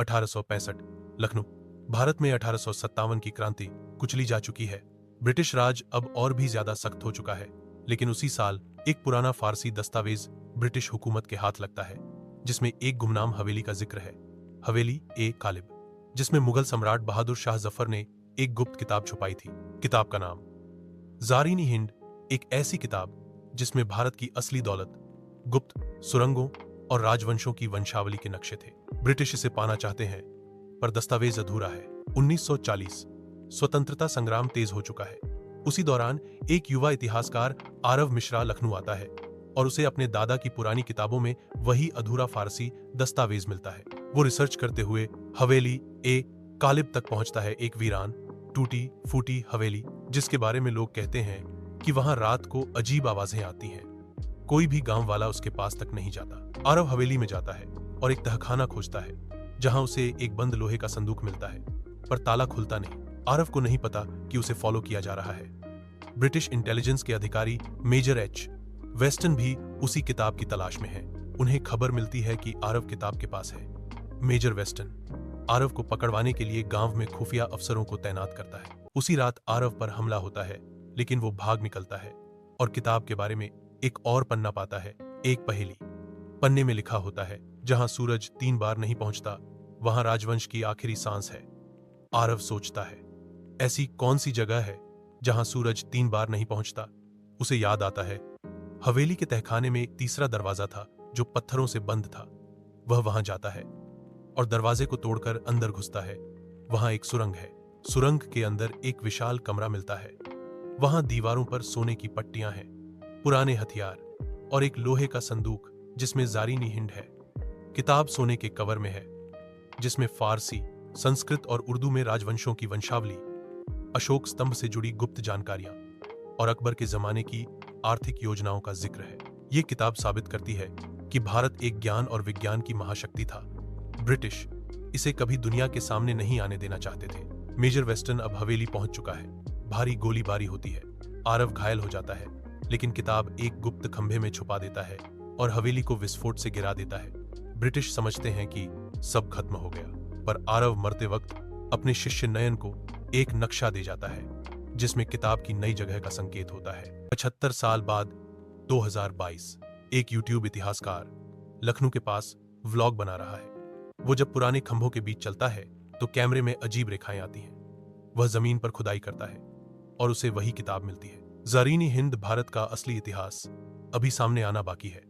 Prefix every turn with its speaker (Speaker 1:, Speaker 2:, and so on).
Speaker 1: 1865 लखनऊ। भारत में 1857 की क्रांति कुचली जा चुकी है। ब्रिटिश राज अब और भी ज्यादा सख्त हो चुका है। लेकिन उसी साल एक पुराना फारसी दस्तावेज ब्रिटिश हुकूमत के हाथ लगता है, जिसमें एक गुमनाम हवेली का जिक्र है, हवेली ए कालिब, जिसमें मुगल सम्राट बहादुर शाह जफर ने एक गुप्त किताब छुपाई थी। किताब का नाम ज़ारीनी हिंद, एक ऐसी किताब जिसमें भारत की असली दौलत, गुप्त सुरंगों और राजवंशों की वंशावली के नक्शे थे। ब्रिटिश इसे पाना चाहते हैं, पर दस्तावेज अधूरा है। 1940 स्वतंत्रता संग्राम तेज हो चुका है। उसी दौरान एक युवा इतिहासकार आरव मिश्रा लखनऊ आता है और उसे अपने दादा की पुरानी किताबों में वही अधूरा फारसी दस्तावेज मिलता है। वो रिसर्च करते हुए हवेली ए कालिब तक पहुंचता है, एक वीरान टूटी फूटी हवेली जिसके बारे में लोग कहते हैं कि वहां रात को अजीब आवाजें आती हैं। कोई भी गांव वाला उसके पास तक नहीं जाता। आरव हवेली में जाता है और एक तहखाना खोजता है, जहां उसे एक बंद लोहे का संदूक मिलता है, पर ताला खुलता नहीं। आरव को नहीं पता कि उसे फॉलो किया जा रहा है। ब्रिटिश इंटेलिजेंस के अधिकारी मेजर एच वेस्टन भी उसी किताब की तलाश में है। उन्हें खबर मिलती है कि आरव किताब के पास है। मेजर वेस्टन आरव को पकड़वाने के लिए गांव में खुफिया अफसरों को तैनात करता है। उसी रात आरव पर हमला होता है, लेकिन वो भाग निकलता है और किताब के बारे में एक और पन्ना पाता है। एक पहेली पन्ने में लिखा होता है, जहां सूरज 3 बार नहीं पहुंचता, वहां राजवंश की आखिरी सांस है। आरव सोचता है, ऐसी कौन सी जगह है जहां सूरज 3 बार नहीं पहुंचता। उसे याद आता है, हवेली के तहखाने में एक तीसरा दरवाजा था जो पत्थरों से बंद था। वह वहां जाता है और दरवाजे को तोड़कर अंदर घुसता है। वहां एक सुरंग है। सुरंग के अंदर एक विशाल कमरा मिलता है। वहां दीवारों पर सोने की पट्टियां हैं, पुराने हथियार और एक लोहे का संदूक जिसमें ज़ारीनी हिंद है। किताब सोने के कवर में है, जिसमें फारसी, संस्कृत और उर्दू में राजवंशों की वंशावली, अशोक स्तंभ से जुड़ी गुप्त जानकारियां और अकबर के जमाने की आर्थिक योजनाओं का जिक्र है। यह किताब साबित करती है कि भारत एक ज्ञान और विज्ञान की महाशक्ति था। ब्रिटिश इसे कभी दुनिया के सामने नहीं आने देना चाहते थे। मेजर वेस्टन अब हवेली पहुंच चुका है। भारी गोलीबारी होती है। आरव घायल हो जाता है, लेकिन किताब एक गुप्त खंभे में छुपा देता है और हवेली को विस्फोट से गिरा देता है। ब्रिटिश समझते हैं कि सब खत्म हो गया, पर आरव मरते वक्त अपने शिष्य नयन को एक नक्शा दे जाता है, जिसमें किताब की नई जगह का संकेत होता है। 75 साल बाद 2022 एक यूट्यूब इतिहासकार लखनऊ के पास व्लॉग बना रहा है। वो जब पुराने खंभों के बीच चलता है तो कैमरे में अजीब रेखाएं आती हैं। वह जमीन पर खुदाई करता है और उसे वही किताब मिलती है। ज़ारीनी हिंद, भारत का असली इतिहास अभी सामने आना बाकी है।